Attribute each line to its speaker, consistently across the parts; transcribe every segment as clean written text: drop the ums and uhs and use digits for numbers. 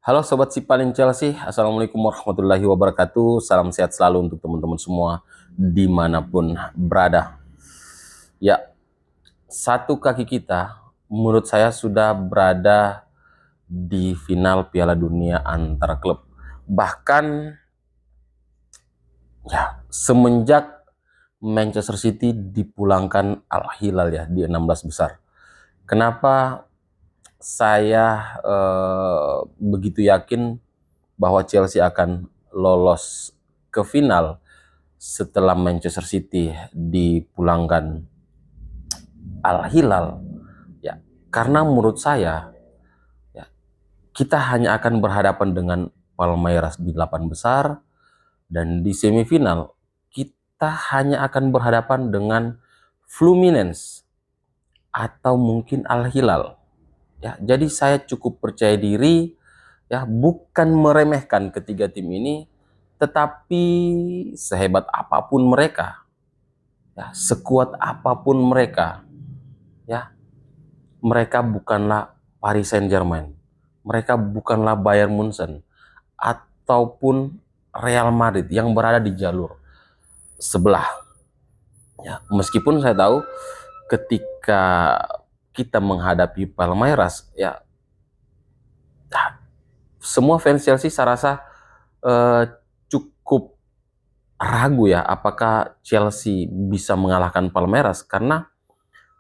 Speaker 1: Halo Sobat Sipaling Chelsea, Assalamualaikum warahmatullahi wabarakatuh. Salam sehat selalu untuk teman-teman semua dimanapun berada. Ya, satu kaki kita menurut saya sudah berada di final Piala Dunia antar klub. Bahkan ya semenjak Manchester City dipulangkan Al Hilal ya di 16 besar. Kenapa saya begitu yakin bahwa Chelsea akan lolos ke final setelah Manchester City dipulangkan Al Hilal? Ya, karena menurut saya ya, kita hanya akan berhadapan dengan Palmeiras di 8 besar, dan di semifinal kita hanya akan berhadapan dengan Fluminense atau mungkin Al Hilal. Ya, jadi saya cukup percaya diri, ya, bukan meremehkan ketiga tim ini, tetapi sehebat apapun mereka, ya, sekuat apapun mereka, ya, mereka bukanlah Paris Saint-Germain, mereka bukanlah Bayern Munchen ataupun Real Madrid yang berada di jalur sebelah. Ya, meskipun saya tahu ketika kita menghadapi Palmeiras, ya, semua fans Chelsea saya rasa eh, cukup ragu ya apakah Chelsea bisa mengalahkan Palmeiras, karena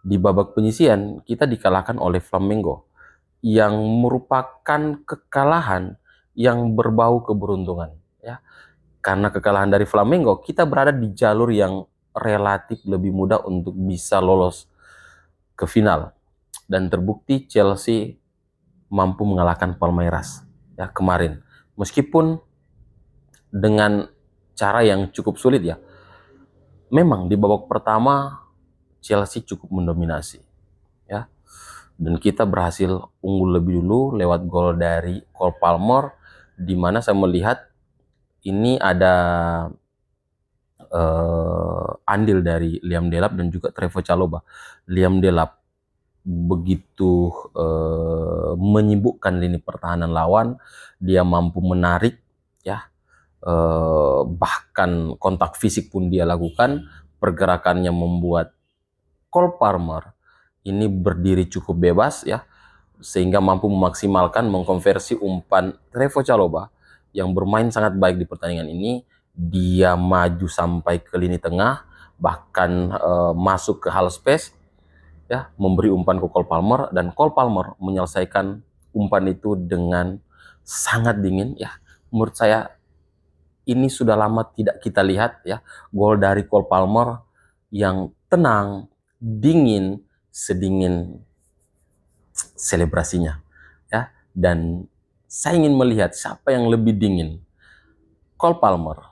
Speaker 1: di babak penyisian kita dikalahkan oleh Flamengo yang merupakan kekalahan yang berbau keberuntungan ya. Karena kekalahan dari Flamengo, kita berada di jalur yang relatif lebih mudah untuk bisa lolos ke final, dan terbukti Chelsea mampu mengalahkan Palmeiras ya kemarin, meskipun dengan cara yang cukup sulit ya. Memang di babak pertama Chelsea cukup mendominasi ya, dan kita berhasil unggul lebih dulu lewat gol dari Cole Palmer, di mana saya melihat ini ada andil dari Liam Delap dan juga Trevoh Chalobah. Liam Delap begitu menyibukkan lini pertahanan lawan, dia mampu menarik ya, bahkan kontak fisik pun dia lakukan. Pergerakannya membuat Cole Palmer ini berdiri cukup bebas ya, sehingga mampu memaksimalkan mengkonversi umpan Trevoh Chalobah yang bermain sangat baik di pertandingan ini. Dia maju sampai ke lini tengah, bahkan masuk ke half space ya, memberi umpan ke Cole Palmer, dan Cole Palmer menyelesaikan umpan itu dengan sangat dingin ya. Menurut saya ini sudah lama tidak kita lihat ya, gol dari Cole Palmer yang tenang, dingin, sedingin selebrasinya ya. Dan saya ingin melihat siapa yang lebih dingin, Cole Palmer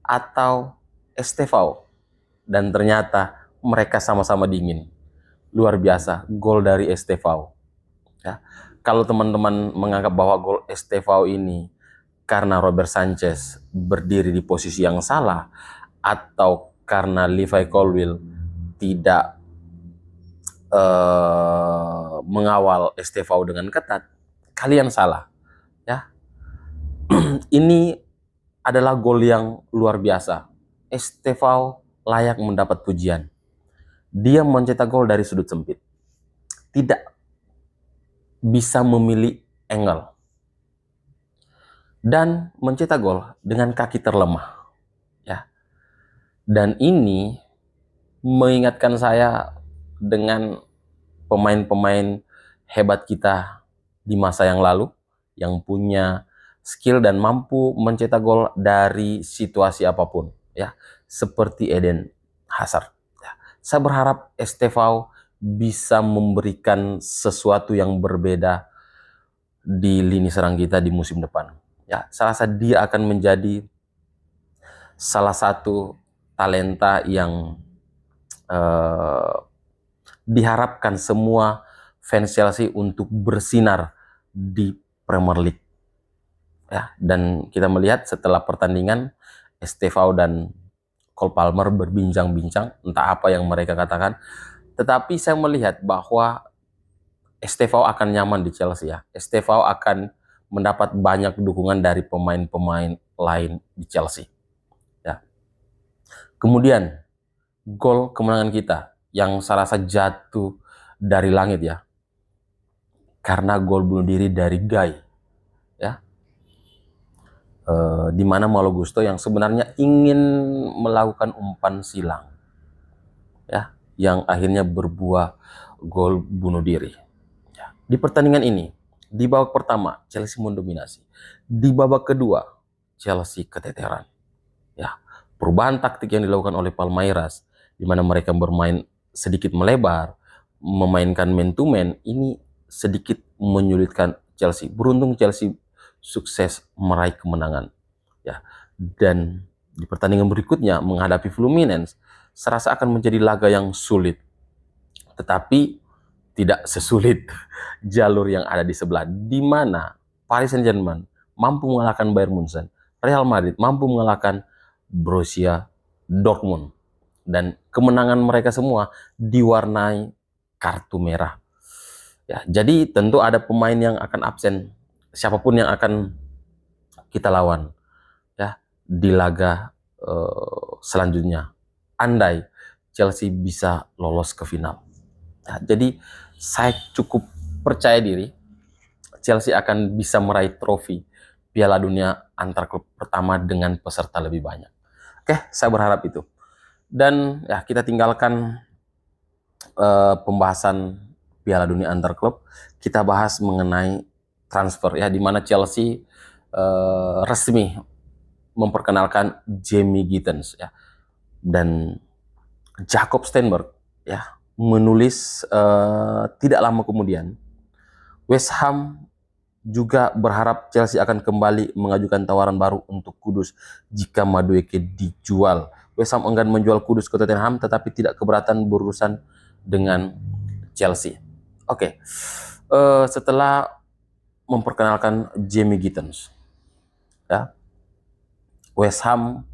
Speaker 1: atau Estevao, dan ternyata mereka sama-sama dingin. Luar biasa gol dari Estevao ya. Kalau teman-teman menganggap bahwa gol Estevao ini karena Robert Sanchez berdiri di posisi yang salah, atau karena Levi Colwill tidak mengawal Estevao dengan ketat, kalian salah ya. Ini adalah gol yang luar biasa. Estevao layak mendapat pujian. Dia mencetak gol dari sudut sempit, tidak bisa memilih angle, dan mencetak gol dengan kaki terlemah ya. Dan ini mengingatkan saya dengan pemain-pemain hebat kita di masa yang lalu, yang punya skill dan mampu mencetak gol dari situasi apapun ya, seperti Eden Hazard ya. Saya berharap Estevao bisa memberikan sesuatu yang berbeda di lini serang kita di musim depan ya. Saya rasa dia akan menjadi salah satu talenta yang diharapkan semua fans Chelsea untuk bersinar di Premier League ya. Dan kita melihat setelah pertandingan Estevao dan Cole Palmer berbincang-bincang, entah apa yang mereka katakan, tetapi saya melihat bahwa Estevao akan nyaman di Chelsea ya. Estevao akan mendapat banyak dukungan dari pemain-pemain lain di Chelsea. Ya. Kemudian gol kemenangan kita yang saya rasa jatuh dari langit ya, karena gol bunuh diri dari Guy, ya, di mana Malo Gusto yang sebenarnya ingin melakukan umpan silang, ya, yang akhirnya berbuah gol bunuh diri. Ya. Di pertandingan ini, di babak pertama Chelsea mendominasi, di babak kedua Chelsea keteteran. Ya, perubahan taktik yang dilakukan oleh Palmeiras, di mana mereka bermain sedikit melebar, memainkan man to man, ini sedikit menyulitkan Chelsea. Beruntung Chelsea sukses meraih kemenangan. Ya, dan di pertandingan berikutnya menghadapi Fluminense, serasa akan menjadi laga yang sulit. Tetapi tidak sesulit jalur yang ada di sebelah, di mana Paris Saint-Germain mampu mengalahkan Bayern Munchen, Real Madrid mampu mengalahkan Borussia Dortmund, dan kemenangan mereka semua diwarnai kartu merah. Ya, jadi tentu ada pemain yang akan absen, siapapun yang akan kita lawan, ya, di laga selanjutnya. Andai Chelsea bisa lolos ke final. Ya, jadi saya cukup percaya diri Chelsea akan bisa meraih trofi Piala Dunia antar klub pertama dengan peserta lebih banyak. Oke, saya berharap itu. Dan ya, kita tinggalkan pembahasan Piala Dunia antar klub, kita bahas mengenai transfer ya, di mana Chelsea resmi memperkenalkan Jamie Gittens ya, dan Jacob Steinberg ya menulis tidak lama kemudian West Ham juga berharap Chelsea akan kembali mengajukan tawaran baru untuk Kudus jika Madueke dijual. West Ham enggan menjual Kudus ke Tottenham, tetapi tidak keberatan berurusan dengan Chelsea. Oke, setelah memperkenalkan Jamie Gittens, ya, West Ham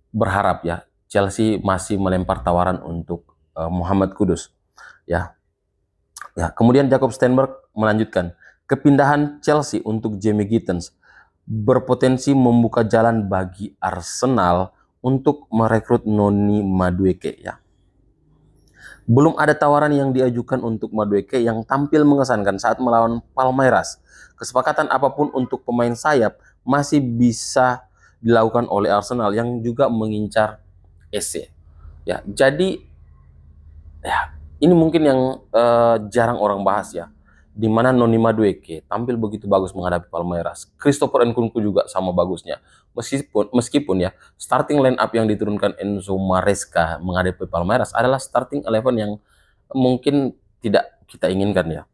Speaker 1: berharap ya Chelsea masih melempar tawaran untuk Muhammad Kudus. Ya, kemudian Jacob Steinberg melanjutkan, kepindahan Chelsea untuk Jamie Gittens berpotensi membuka jalan bagi Arsenal untuk merekrut Noni Madueke ya. Belum ada tawaran yang diajukan untuk Madueke yang tampil mengesankan saat melawan Palmeiras. Kesepakatan apapun untuk pemain sayap masih bisa dilakukan oleh Arsenal yang juga mengincar Eze. Ya, jadi ya, ini mungkin yang jarang orang bahas ya, di mana Noni Madueke tampil begitu bagus menghadapi Palmeiras. Christopher Nkunku juga sama bagusnya. Meskipun ya starting line up yang diturunkan Enzo Maresca menghadapi Palmeiras adalah starting 11 yang mungkin tidak kita inginkan ya.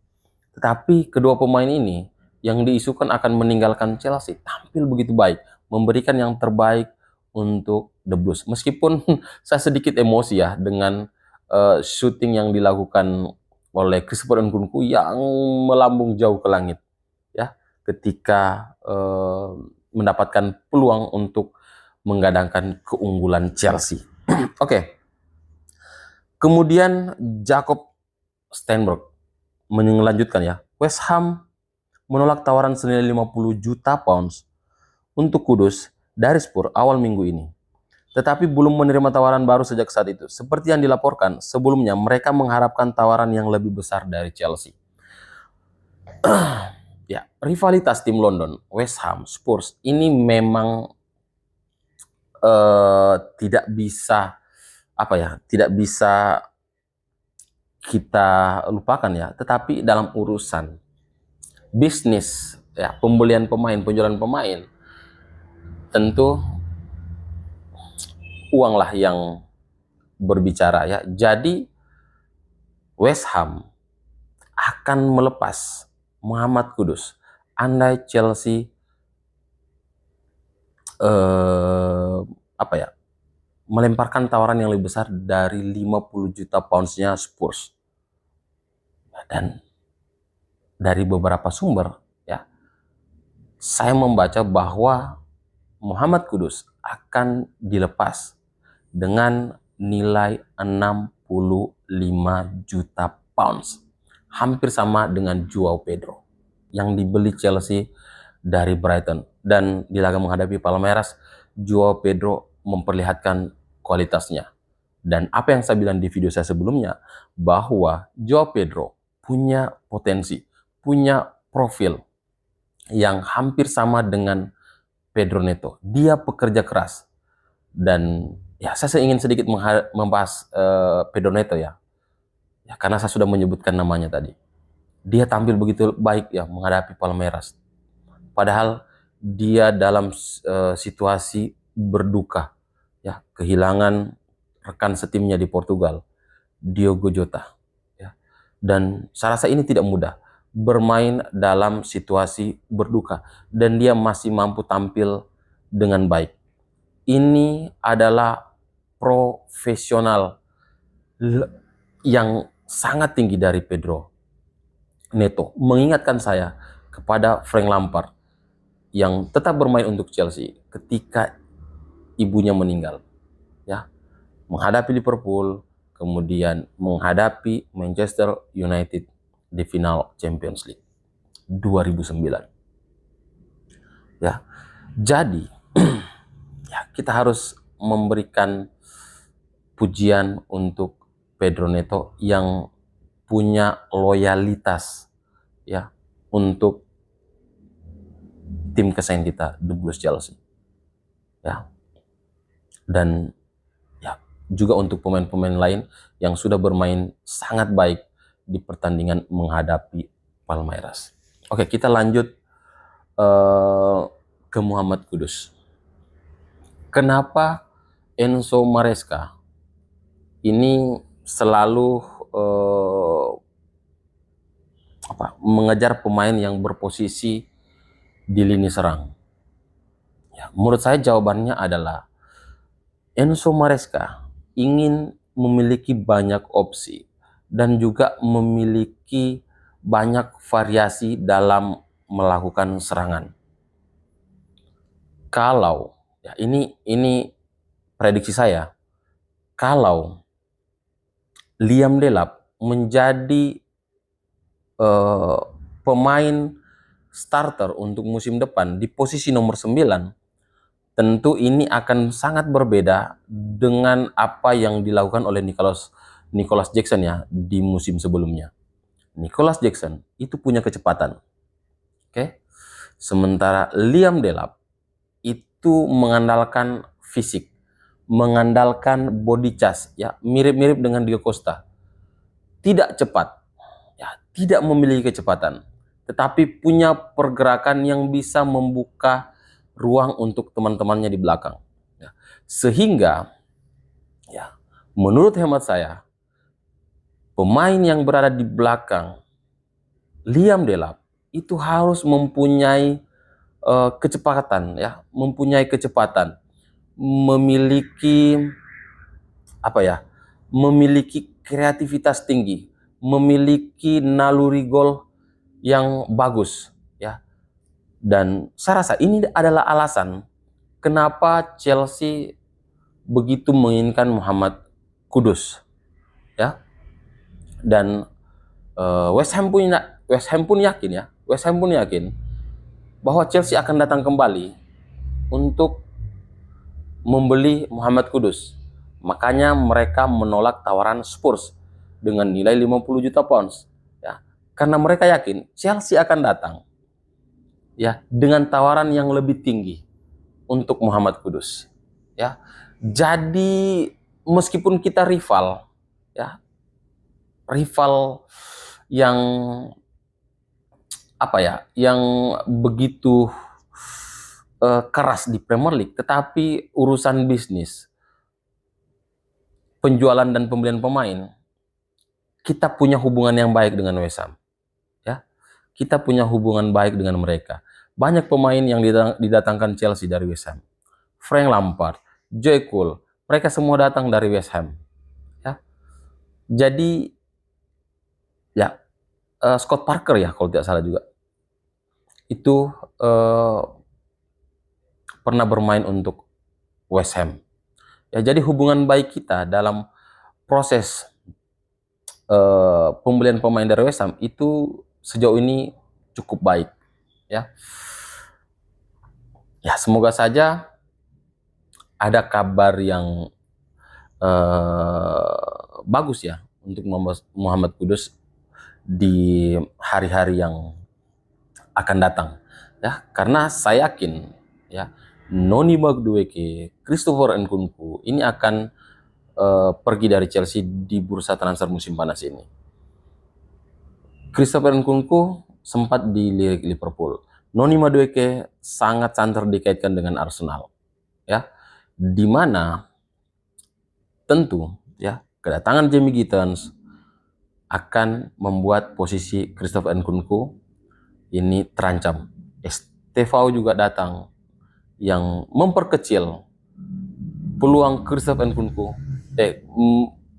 Speaker 1: Tetapi kedua pemain ini yang diisukan akan meninggalkan Chelsea tampil begitu baik, memberikan yang terbaik untuk The Blues. Meskipun saya sedikit emosi ya dengan shooting yang dilakukan oleh Christopher Nkunku yang melambung jauh ke langit ya, ketika mendapatkan peluang untuk menggadangkan keunggulan Chelsea. Oke. Kemudian Jacob Steinberg melanjutkan ya, West Ham menolak tawaran senilai 50 juta pounds untuk Kudus dari Spurs awal minggu ini, tetapi belum menerima tawaran baru sejak saat itu. Seperti yang dilaporkan sebelumnya, mereka mengharapkan tawaran yang lebih besar dari Chelsea. Ya, rivalitas tim London, West Ham, Spurs ini memang tidak bisa tidak bisa kita lupakan ya. Tetapi dalam urusan bisnis ya, pembelian pemain, penjualan pemain, tentu uanglah yang berbicara ya. Jadi West Ham akan melepas Muhammad Kudus andai Chelsea melemparkan tawaran yang lebih besar dari 50 juta poundsnya Spurs. Dan dari beberapa sumber ya, saya membaca bahwa Muhammad Kudus akan dilepas dengan nilai 65 juta pounds, hampir sama dengan Joao Pedro yang dibeli Chelsea dari Brighton. Dan di laga menghadapi Palmeiras, Joao Pedro memperlihatkan kualitasnya. Dan apa yang saya bilang di video saya sebelumnya, bahwa Joao Pedro punya potensi, punya profil yang hampir sama dengan Pedro Neto. Dia pekerja keras. Dan ya, saya ingin sedikit membahas Pedro Neto ya. Karena saya sudah menyebutkan namanya tadi. Dia tampil begitu baik ya menghadapi Palmeiras. Padahal dia dalam situasi berduka ya, kehilangan rekan setimnya di Portugal, Diogo Jota ya. Dan saya rasa ini tidak mudah bermain dalam situasi berduka dan dia masih mampu tampil dengan baik. Ini adalah profesional yang sangat tinggi dari Pedro Neto. Mengingatkan saya kepada Frank Lampard yang tetap bermain untuk Chelsea ketika ibunya meninggal. Ya, menghadapi Liverpool, kemudian menghadapi Manchester United di final Champions League 2009. Ya, jadi ya, kita harus memberikan pujian untuk Pedro Neto yang punya loyalitas ya untuk tim kesayangan kita, The Blues Chelsea. Ya. Dan ya juga untuk pemain-pemain lain yang sudah bermain sangat baik di pertandingan menghadapi Palmeiras. Oke, kita lanjut ke Muhammad Kudus. Kenapa Enzo Maresca ini selalu mengejar pemain yang berposisi di lini serang? Ya, menurut saya jawabannya adalah Enzo Maresca ingin memiliki banyak opsi dan juga memiliki banyak variasi dalam melakukan serangan. Kalau ya ini prediksi saya, kalau Liam Delap menjadi pemain starter untuk musim depan di posisi nomor 9, tentu ini akan sangat berbeda dengan apa yang dilakukan oleh Nicholas Jackson ya di musim sebelumnya. Nicholas Jackson itu punya kecepatan. Oke. Sementara Liam Delap itu mengandalkan fisik, mengandalkan body charge ya, mirip-mirip dengan Diego Costa. Tidak cepat, ya, tidak memiliki kecepatan, tetapi punya pergerakan yang bisa membuka ruang untuk teman-temannya di belakang. Ya. Sehingga, ya, menurut hemat saya, pemain yang berada di belakang Liam Delap itu harus mempunyai kecepatan, ya, mempunyai kecepatan, memiliki memiliki kreativitas tinggi, memiliki naluri gol yang bagus ya. Dan saya rasa ini adalah alasan kenapa Chelsea begitu menginginkan Muhammad Kudus ya. Dan West Ham pun yakin bahwa Chelsea akan datang kembali untuk membeli Muhammad Kudus. Makanya mereka menolak tawaran Spurs dengan nilai 50 juta pounds ya. Karena mereka yakin Chelsea akan datang ya dengan tawaran yang lebih tinggi untuk Muhammad Kudus ya. Jadi meskipun kita rival ya, rival yang yang begitu keras di Premier League, tetapi urusan bisnis, penjualan dan pembelian pemain, kita punya hubungan yang baik dengan West Ham. Ya, kita punya hubungan baik dengan mereka. Banyak pemain yang didatangkan Chelsea dari West Ham. Frank Lampard, Joe Cole, mereka semua datang dari West Ham. Ya, jadi ya Scott Parker ya kalau tidak salah juga itu pernah bermain untuk West Ham. Ya, jadi hubungan baik kita dalam proses pembelian pemain dari West Ham itu sejauh ini cukup baik, ya. Ya, semoga saja ada kabar yang bagus ya untuk Muhammad Kudus di hari-hari yang akan datang, ya, karena saya yakin ya Noni Madueke, Christopher Nkunku ini akan pergi dari Chelsea di bursa transfer musim panas ini. Christopher Nkunku sempat dilirik Liverpool. Noni Madueke sangat santer dikaitkan dengan Arsenal, ya, di mana tentu ya kedatangan Jamie Gittens akan membuat posisi Christopher Nkunku ini terancam. Estevao juga datang yang memperkecil peluang Christopher Nkunku,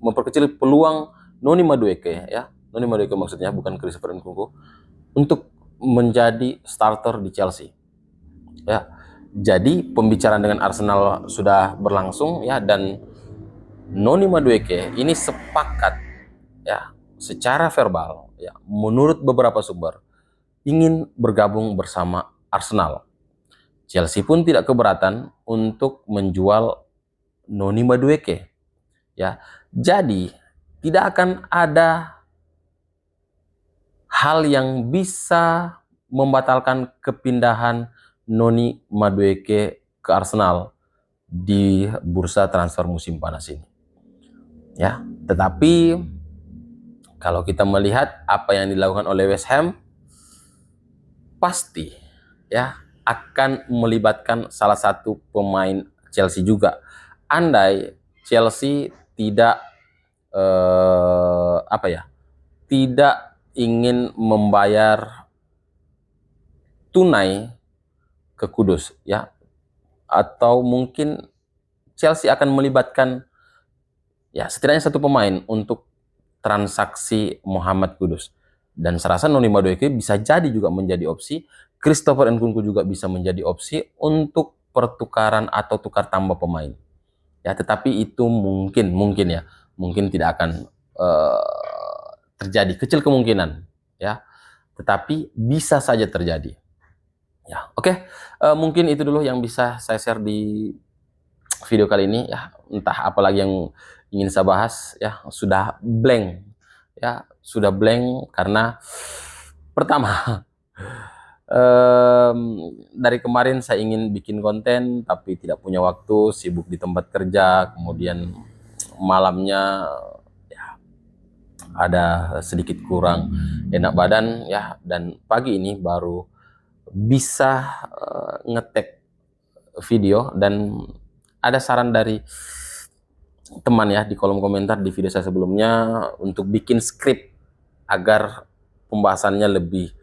Speaker 1: memperkecil peluang Noni Madueke ya. Noni Madueke maksudnya, bukan Christopher Nkunku, untuk menjadi starter di Chelsea. Ya. Jadi pembicaraan dengan Arsenal sudah berlangsung ya, dan Noni Madueke ini sepakat ya secara verbal ya, menurut beberapa sumber ingin bergabung bersama Arsenal. Chelsea pun tidak keberatan untuk menjual Noni Madueke ya. Jadi tidak akan ada hal yang bisa membatalkan kepindahan Noni Madueke ke Arsenal di bursa transfer musim panas ini. Ya, tetapi kalau kita melihat apa yang dilakukan oleh West Ham, pasti ya akan melibatkan salah satu pemain Chelsea juga. Andai Chelsea tidak tidak ingin membayar tunai ke Kudus ya, atau mungkin Chelsea akan melibatkan ya setidaknya satu pemain untuk transaksi Muhammad Kudus. Dan serasa Noni Madueke bisa jadi juga menjadi opsi, Christopher Nkunku juga bisa menjadi opsi untuk pertukaran atau tukar tambah pemain. Ya, tetapi itu mungkin ya, mungkin tidak akan terjadi, kecil kemungkinan ya. Tetapi bisa saja terjadi. Ya, oke. Mungkin itu dulu yang bisa saya share di video kali ini ya. Entah apa lagi yang ingin saya bahas ya, sudah blank ya, sudah blank karena pertama dari kemarin saya ingin bikin konten tapi tidak punya waktu, sibuk di tempat kerja, kemudian malamnya ya ada sedikit kurang enak badan ya, dan pagi ini baru bisa ngetek video. Dan ada saran dari teman ya di kolom komentar di video saya sebelumnya untuk bikin skrip agar pembahasannya lebih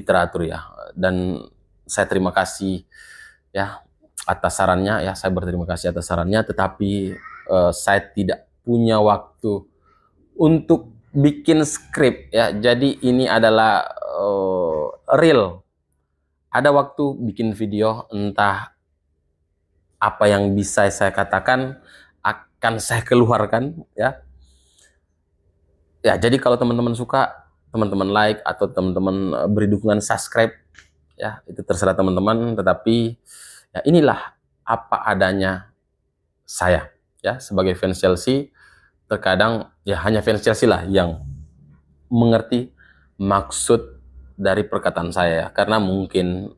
Speaker 1: teratur ya, dan saya terima kasih ya atas sarannya ya, saya berterima kasih atas sarannya, tetapi saya tidak punya waktu untuk bikin skrip ya. Jadi ini adalah real, ada waktu bikin video, entah apa yang bisa saya katakan akan saya keluarkan ya. Ya, jadi kalau teman-teman suka, teman-teman like atau teman-teman beri dukungan subscribe ya, itu terserah teman-teman, tetapi ya inilah apa adanya saya ya sebagai fans Chelsea. Terkadang ya hanya fans Chelsea lah yang mengerti maksud dari perkataan saya ya, karena mungkin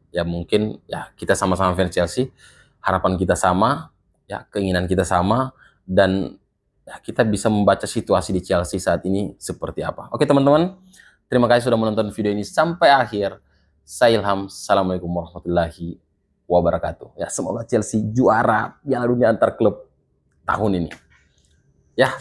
Speaker 1: ya kita sama-sama fans Chelsea, harapan kita sama ya, keinginan kita sama, dan ya, kita bisa membaca situasi di Chelsea saat ini seperti apa. Oke teman-teman, terima kasih sudah menonton video ini sampai akhir. Saya Ilham, assalamualaikum warahmatullahi wabarakatuh. Ya, semoga Chelsea juara Piala Dunia antar klub tahun ini. Ya.